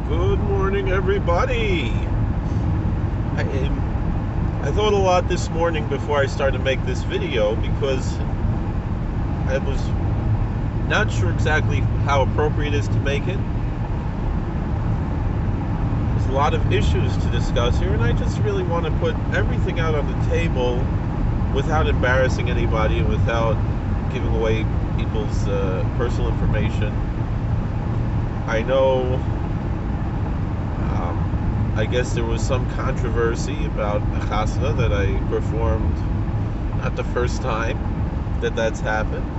Good morning, everybody. I thought a lot this morning before I started to make this video because I was not sure exactly how appropriate it is to make it. There's a lot of issues to discuss here, and I just really want to put everything out on the table without embarrassing anybody and without giving away people's personal information. I know I guess there was some controversy about a chasna that I performed, not the first time that that's happened,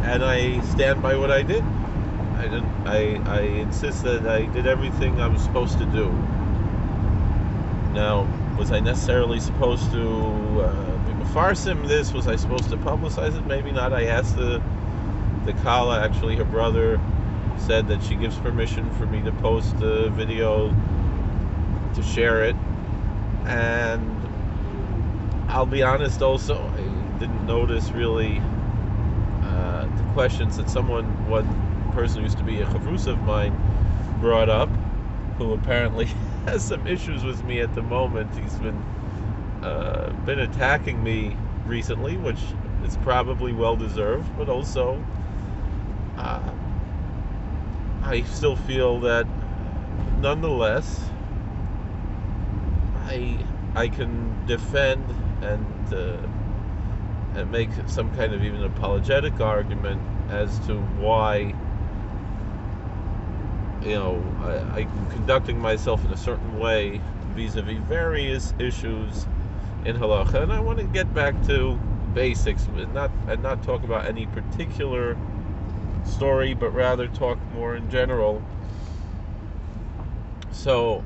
and I stand by what I did. I insist that I did everything I was supposed to do. Now, was I necessarily supposed to be mefarsim this? Was I supposed to publicize it? Maybe not. I asked the Kala, actually her brother, said that she gives permission for me to post the video, to share it. And I'll be honest also, I didn't notice really the questions that one person who used to be a chavrus of mine brought up, who apparently has some issues with me at the moment. He's been attacking me recently, which is probably well deserved, but also I still feel that nonetheless I can defend and make some kind of even apologetic argument as to why I'm conducting myself in a certain way vis-a-vis various issues in halacha, and I want to get back to basics and not talk about any particular story, but rather talk more in general. So,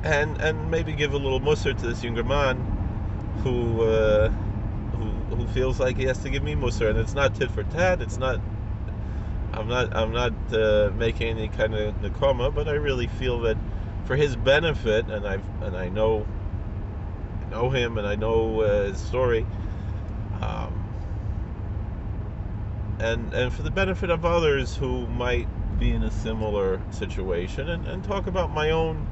and maybe give a little musar to this younger man who feels like he has to give me musar, and it's not tit for tat. It's not. I'm not making any kind of nekoma, but I really feel that for his benefit, and I know him and I know his story, and for the benefit of others who might be in a similar situation, and talk about my own,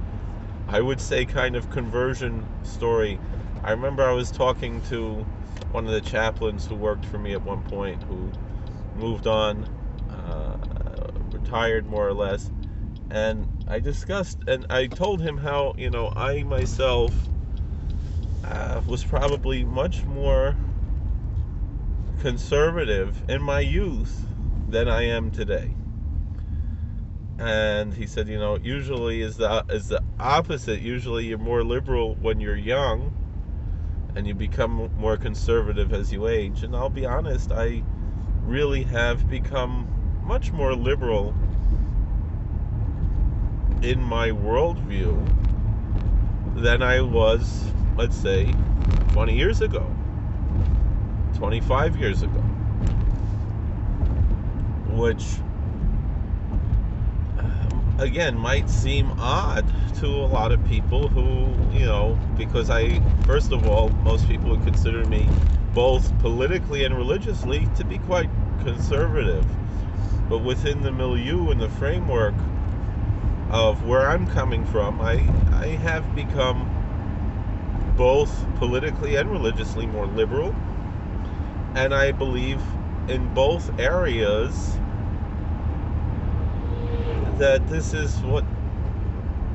I would say, kind of conversion story. I remember I was talking to one of the chaplains who worked for me at one point, who moved on, retired more or less, and I discussed, and I told him how I myself was probably much more conservative in my youth than I am today. And he said, usually is the opposite. Usually you're more liberal when you're young, and you become more conservative as you age. And I'll be honest, I really have become much more liberal in my worldview than I was, let's say, 20 years ago, 25 years ago, which again might seem odd to a lot of people who, because first of all, most people would consider me both politically and religiously to be quite conservative. But within the milieu and the framework of where I'm coming from, I have become both politically and religiously more liberal, and I believe in both areas that this is what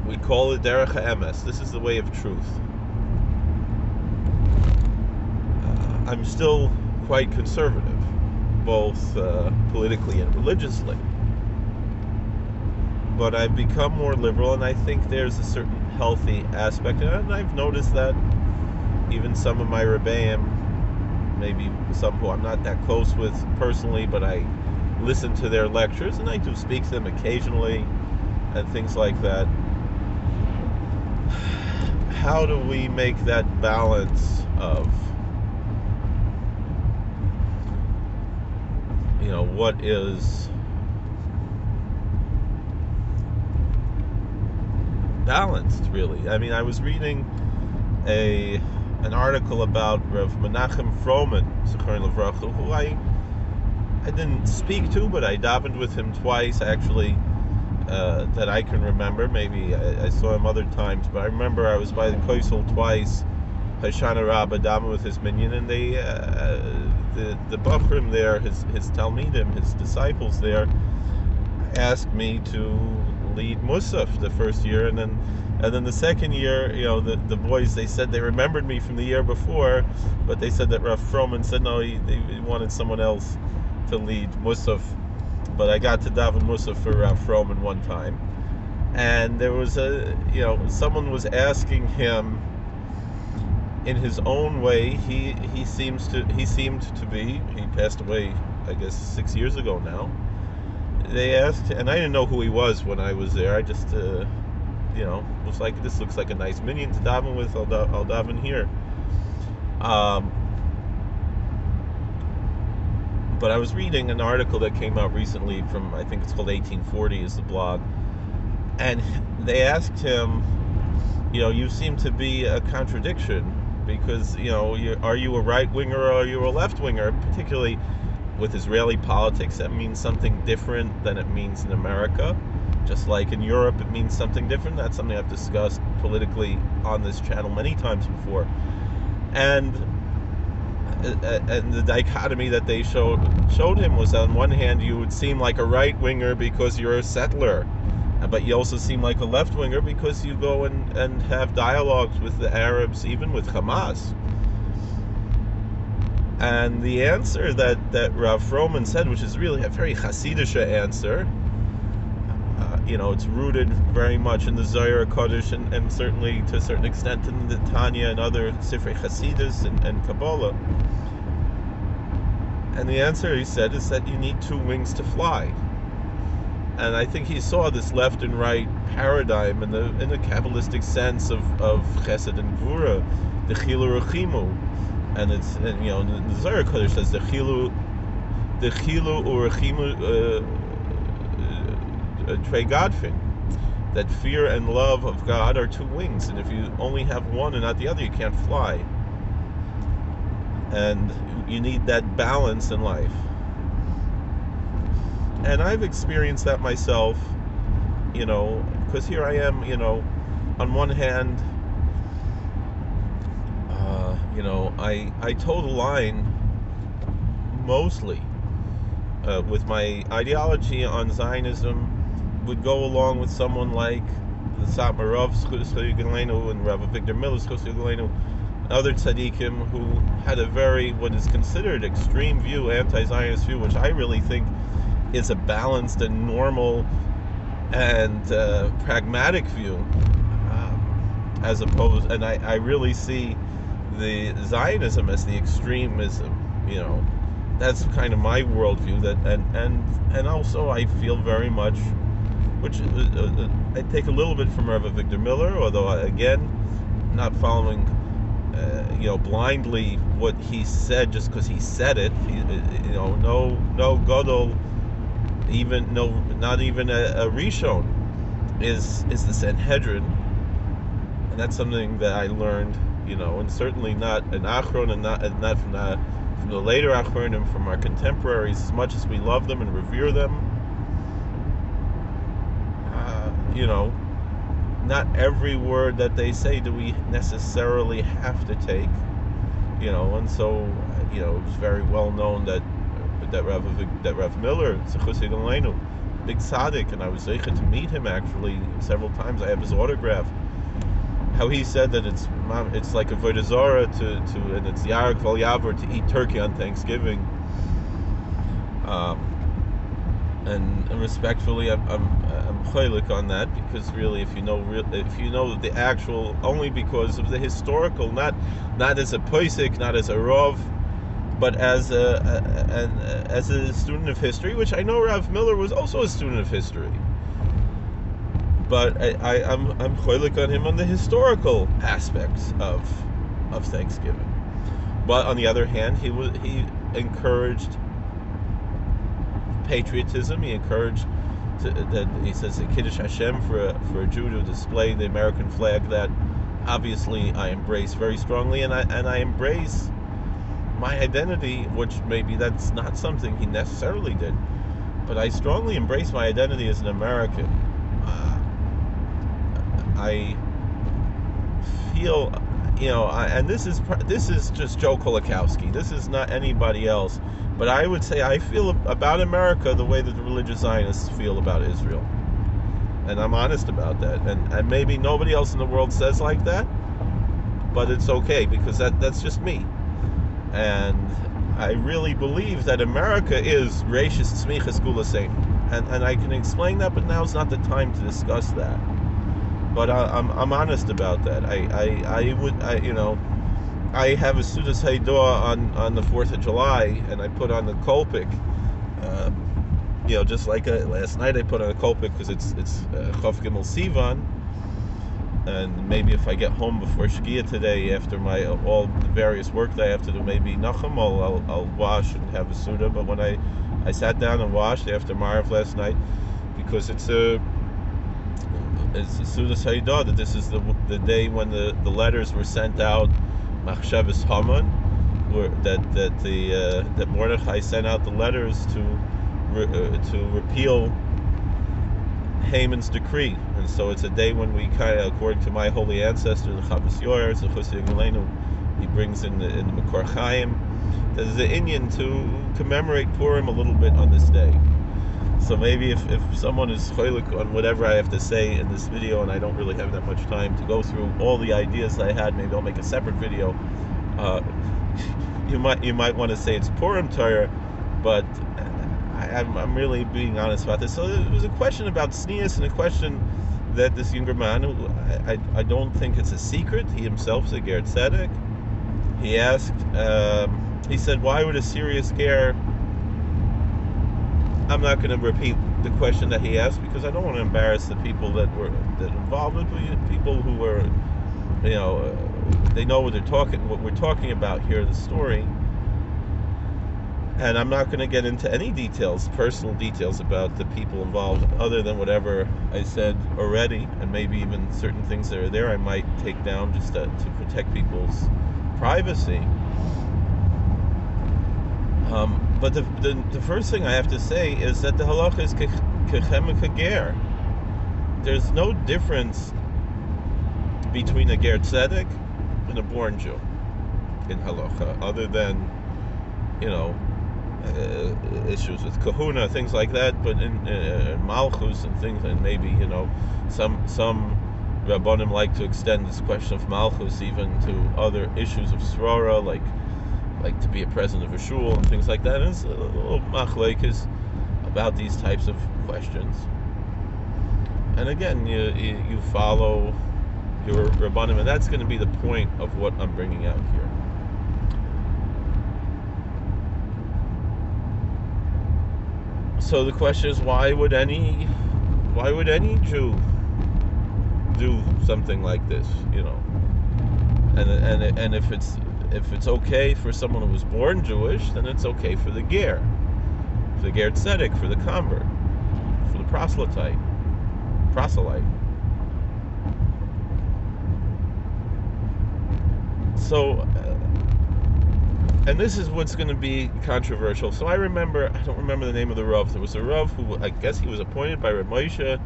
we call it derech ha'emes. This is the way of truth. I'm still quite conservative, both politically and religiously, but I've become more liberal, and I think there's a certain healthy aspect, and I've noticed that even some of my rebbeim, maybe some who I'm not that close with personally, but I listen to their lectures, and I do speak to them occasionally, and things like that. How do we make that balance of, what is balanced, really? I mean, I was reading an article about Rav Menachem Froman, Zichron Livracha, who I I didn't speak to, but I davened with him twice, actually, that I can remember. Maybe I saw him other times, but I remember I was by the Koisel twice, Hoshana Rabbah, davened with his minyan, and the Bachrim there, his Talmidim, his disciples there, asked me to lead Musaf the first year, and then the second year, the boys, they said they remembered me from the year before, but they said that Rav Froman said no, they wanted someone else to lead Musaf. But I got to daven Musaf for Rav Froman one time, and there was someone was asking him in his own way. He seemed to be. He passed away, I guess, 6 years ago now. They asked, and I didn't know who he was when I was there. I just, was like, this looks like a nice minyan to daven with. I'll daven here. But I was reading an article that came out recently from, I think it's called 1840 is the blog, and they asked him, you seem to be a contradiction, because, are you a right-winger or are you a left-winger? Particularly with Israeli politics, that means something different than it means in America. Just like in Europe, it means something different. That's something I've discussed politically on this channel many times before. And the dichotomy that they showed him was, on one hand, you would seem like a right-winger because you're a settler, but you also seem like a left-winger because you go and have dialogues with the Arabs, even with Hamas. And the answer that Rav Froman said, which is really a very Hasidic answer, it's rooted very much in the Zohar Kodesh, and certainly to a certain extent in the Tanya and other Sifrei Hasidus and Kabbalah. And the answer, he said, is that you need two wings to fly. And I think he saw this left and right paradigm in the Kabbalistic sense of Chesed and Gvura, the Chilu Rechimu. And the Zohar Kodesh says the Chilu Urechimu Trei Godfin, that fear and love of God are two wings, and if you only have one and not the other, you can't fly. And you need that balance in life. And I've experienced that myself, because here I am, on one hand, I toe the line mostly with my ideology on Zionism. Would go along with someone like the Satmarov and Rabbi Victor Miller and other tzaddikim who had a very, what is considered, extreme view, anti-Zionist view, which I really think is a balanced and normal and pragmatic view, as opposed, and I really see the Zionism as the extremism. That's kind of my worldview. And also I feel very much, which I take a little bit from Rabbi Victor Miller, although again, not following, blindly what he said just because he said it. No Gadol, not even a Rishon is the Sanhedrin, and that's something that I learned, and certainly not an Achron, and not from the later Achronim, from our contemporaries, as much as we love them and revere them. Not every word that they say do we necessarily have to take, and so, it was very well known that Rav Miller, big tzaddik, and I was zeicha to meet him actually several times. I have his autograph. How he said that it's like a avodah zarah and it's Yarek Val Yaver to eat turkey on Thanksgiving. And respectfully, I'm chaylik on that, because really, if you know the actual, only because of the historical, not as a posek, not as a rov, but as a student of history, which I know Rav Miller was also a student of history. But I'm chaylik on him on the historical aspects of Thanksgiving. But on the other hand, he encouraged patriotism. He encouraged that he says a Kiddush Hashem for a Jew to display the American flag. That obviously I embrace very strongly, and I embrace my identity, which maybe that's not something he necessarily did, but I strongly embrace my identity as an American. I feel, and this is just Joe Kolakowski. This is not anybody else. But I would say I feel about America the way that the religious Zionists feel about Israel, and I'm honest about that. And maybe nobody else in the world says like that, but it's okay because that's just me. And I really believe that America is Reishis Tzmichas Gula Sein, and I can explain that, but now's not the time to discuss that. But I'm honest about that. I have a Sudas Haidah on the 4th of July, and I put on the kolpik. Just like last night I put on a kolpik because it's Chof Gimel Sivan, and maybe if I get home before Shkia today, after all the various work that I have to do, maybe Nachum, I'll wash and have a Suda. But when I sat down and washed after Marav last night, because it's a Sudas Haidah, that this is the day when the letters were sent out, Machshavas Haman, that Mordechai sent out the letters to repeal Haman's decree, and so it's a day when we kind of, according to my holy ancestor, the Chavos Yoyer, the Chosei Galenu, he brings in the Mekor Chaim. There's the Inyan to commemorate Purim a little bit on this day. So maybe if someone is choilik on whatever I have to say in this video, and I don't really have that much time to go through all the ideas I had, maybe I'll make a separate video. You might want to say it's Purim Torah, but I'm really being honest about this. So it was a question about tznius, and a question that this younger man, who I don't think it's a secret, he himself is a ger tzedek. He asked, he said, why would a serious ger? I'm not going to repeat the question that he asked because I don't want to embarrass the people that involved with people who were, they know what we're talking about here, the story. And I'm not going to get into any details, personal details about the people involved, other than whatever I said already, and maybe even certain things that are there I might take down just to protect people's privacy. But the first thing I have to say is that the halacha is kechem kager. There's no difference between a ger tzedek and a born Jew in halacha, other than, issues with kahuna, things like that. But in malchus and things, and maybe some rabbanim like to extend this question of malchus even to other issues of srora, like to be a president of a shul and things like that. And it's a little machlekes about these types of questions. And again, you follow your rabbanim, and that's going to be the point of what I'm bringing out here. So the question is, why would any Jew do something like this? And if it's okay for someone who was born Jewish, then it's okay for the ger tzedek, for the convert, for the proselyte. So, and this is what's going to be controversial. So I don't remember the name of the Rav. There was a Rav who, I guess he was appointed by Reb Moshe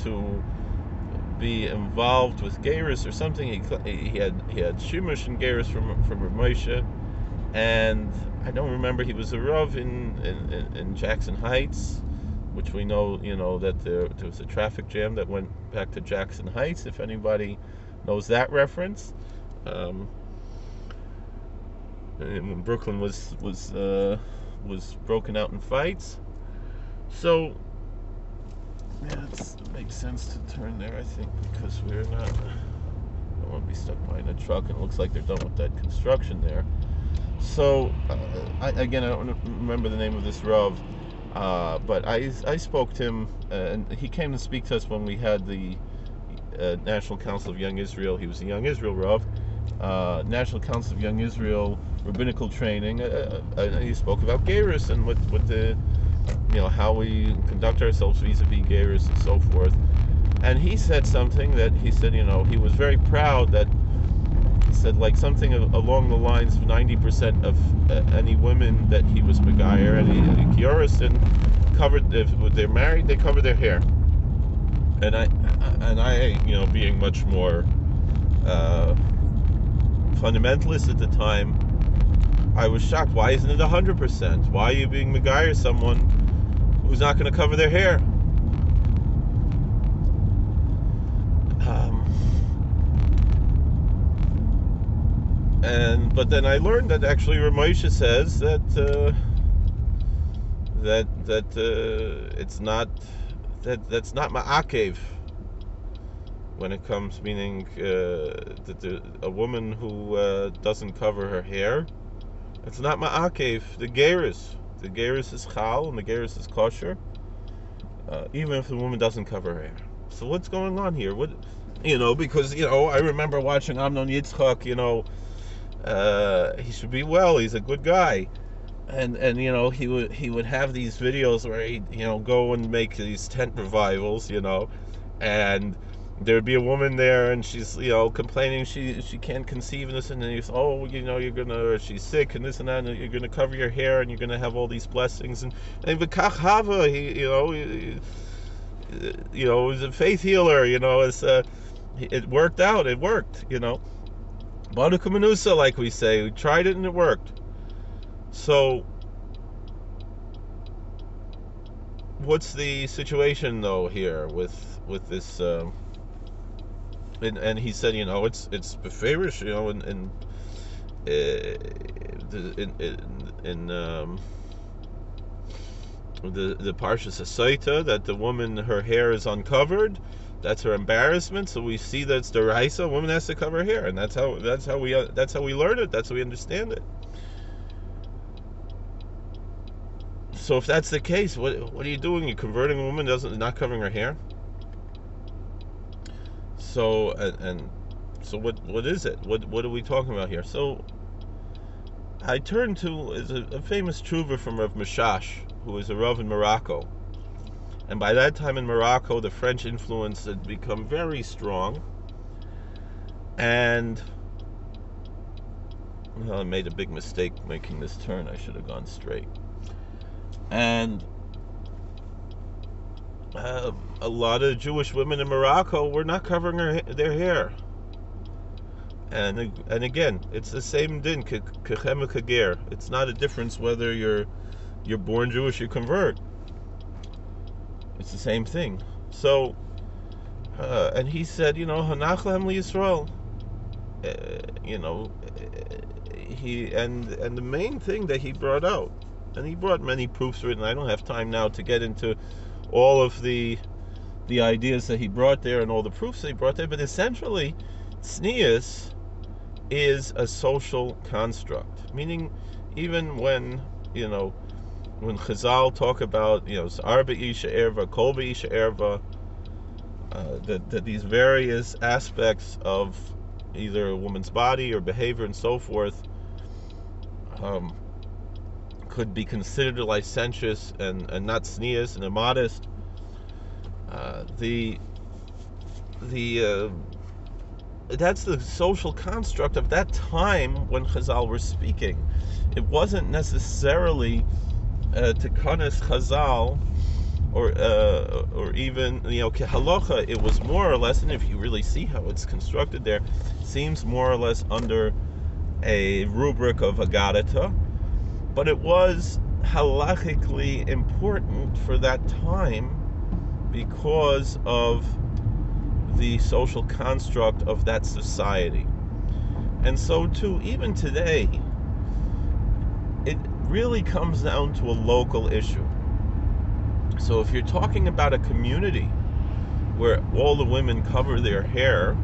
to be involved with Geirus or something. He had Shemush and Geirus from Reb Moshe, and I don't remember. He was a Rav in Jackson Heights, which we know, that there was a traffic jam that went back to Jackson Heights, if anybody knows that reference. When Brooklyn was broken out in fights. So it makes sense to turn there, I think, because I don't want to be stuck behind a truck, and it looks like they're done with that construction there. So I don't remember the name of this Rav, but I spoke to him, and he came to speak to us when we had the National Council of Young Israel. He was the Young Israel Rav, National Council of Young Israel rabbinical training. He spoke about Geirus and what the how we conduct ourselves vis-a-vis Geirus and so forth. And he said something that he said, he was very proud that said like something along the lines of 90% of any women that he was Megayer, any Kioristin, covered, if they're married, they cover their hair. And I, being much more fundamentalist at the time, I was shocked. Why isn't it 100%? Why are you being Megayer someone who's not going to cover their hair? But then I learned that actually Ramosha says that it's not, that's not ma'akev when it comes, meaning that a woman who doesn't cover her hair, it's not ma'akev. The gerus is chal and the gerus is kosher, even if the woman doesn't cover her hair. So what's going on here? What, because I remember watching Amnon Yitzchak. He should be well. He's a good guy, and he would have these videos where he go and make these tent revivals, and there'd be a woman there and she's complaining she can't conceive and this, and then he's she's sick and this and that, and you're gonna cover your hair and you're gonna have all these blessings, and v'kach hava, he was a faith healer, it worked out. It worked, Baruch Menusa, like we say. We tried it and it worked. So, what's the situation though here with this? And he said, it's beferish, in the Parshas Hasaita, that the woman, her hair is uncovered. That's her embarrassment. So we see that it's deraisa. A woman has to cover her hair, and that's how we learn it. That's how we understand it. So if that's the case, what are you doing? You're converting a woman not covering her hair. So so what is it? What are we talking about here? So I turned to a famous tshuva from Rav Mishash, who is a Rav in Morocco. And by that time in Morocco, the French influence had become very strong. And I made a big mistake making this turn. I should have gone straight. And a lot of Jewish women in Morocco were not covering their hair. And again, it's the same din, kechem kager. It's not a difference whether you're born Jewish or convert. It's the same thing. So, and he said, Hanach lahem liyisrael. And the main thing that he brought out, and he brought many proofs for it, and I don't have time now to get into all of the ideas that he brought there and all the proofs that he brought there, but essentially, tznius is a social construct. Meaning, even when Chazal talk about, Arba Isha Erva, Kolba Isha Erva, that these various aspects of either a woman's body or behavior and so forth could be considered licentious and not tznius and immodest. That's the social construct of that time when Chazal were speaking. It wasn't necessarily Tekanas Chazal, or even Kehalacha. It was more or less, and if you really see how it's constructed there, seems more or less under a rubric of Agadata, but it was halachically important for that time because of the social construct of that society. And so too, even today, it really comes down to a local issue. So if you're talking about a community where all the women cover their hair,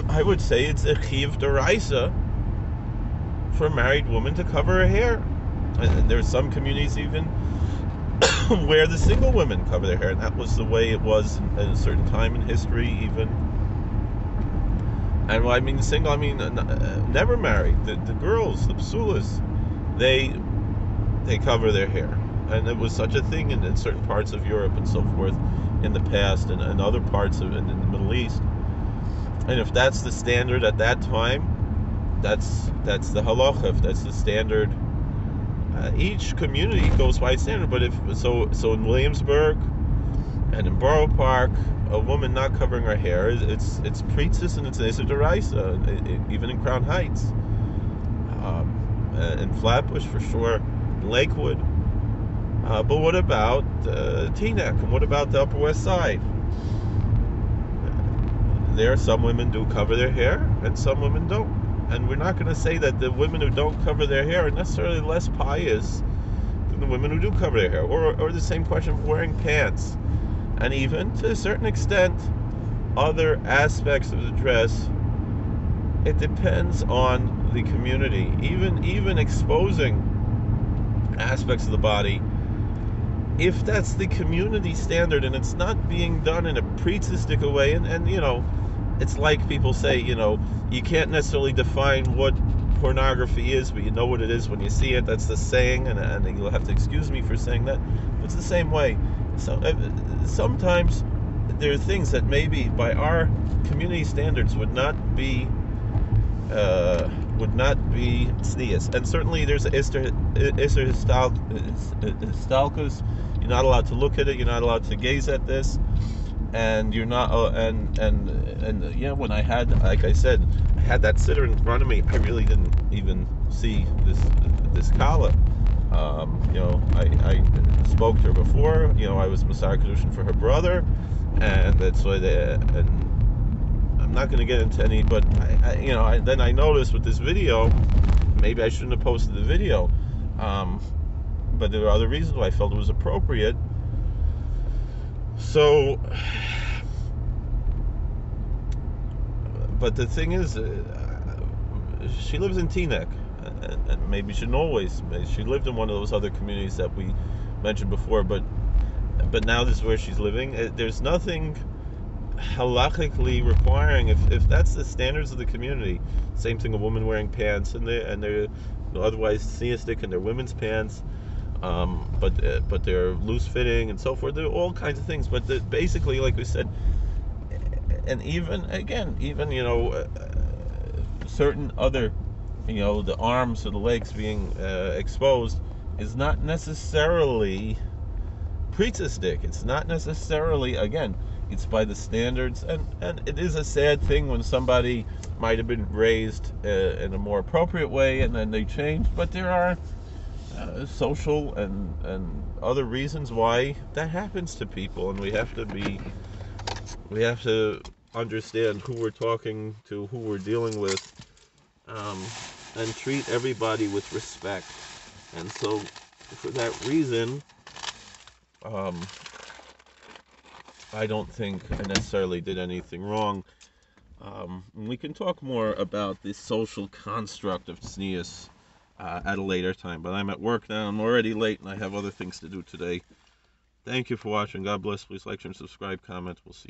I would say it's a chiv d'oraisa for a married woman to cover her hair. And there's some communities even where the single women cover their hair, and that was the way it was at a certain time in history even. And when I mean single, I mean never married. The girls, the psulas, they cover their hair. And it was such a thing in certain parts of Europe and so forth in the past, and other parts of in the Middle East. And if that's the standard at that time, that's the halacha. If that's the standard, each community goes by standard. But if so in Williamsburg and in Borough Park, a woman not covering her hair, it's tznius and it's Issa Deraisa, even in Crown Heights, in Flatbush for sure, in Lakewood. But what about Teaneck, and what about the Upper West Side? There, some women do cover their hair, and some women don't. And we're not going to say that the women who don't cover their hair are necessarily less pious than the women who do cover their hair. Or the same question of wearing pants. And even, to a certain extent, other aspects of the dress, it depends on the community. Even exposing aspects of the body, if that's the community standard and it's not being done in a precistic way, and you know, it's like people say, you know, you can't necessarily define what pornography is, but you know what it is when you see it. That's the saying, and you'll have to excuse me for saying that, but it's the same way. So sometimes there are things that maybe by our community standards would not be tznius, and certainly there's Isser Histalkus. You're not allowed to look at it. You're not allowed to gaze at this, and you're not. And yeah, when I had, like I said, I had that sitter in front of me, I really didn't even see this kala. You know, I spoke to her before. You know, I was Masar Kedushin for her brother, and that's why and I'm not going to get into any, but then I noticed with this video, maybe I shouldn't have posted the video, but there are other reasons why I felt it was appropriate. So, but the thing is, she lives in Teaneck, and maybe she didn't always. She lived in one of those other communities that we mentioned before, but now this is where she's living. There's nothing halachically requiring, if that's the standards of the community. Same thing, a woman wearing pants, and they're otherwise theistic, and they're women's pants, but they're loose fitting and so forth. There are all kinds of things, but basically, like we said, and even you know, certain other, you know, the arms or the legs being exposed is not necessarily precistic. It's not necessarily, again, it's by the standards, and it is a sad thing when somebody might have been raised in a more appropriate way and then they change, but there are social and other reasons why that happens to people, and we have to understand who we're talking to, who we're dealing with, and treat everybody with respect. And so for that reason, I don't think I necessarily did anything wrong. We can talk more about the social construct of tznius at a later time, but I'm at work now. I'm already late, and I have other things to do today. Thank you for watching. God bless. Please like, share, and subscribe, comment. We'll see you.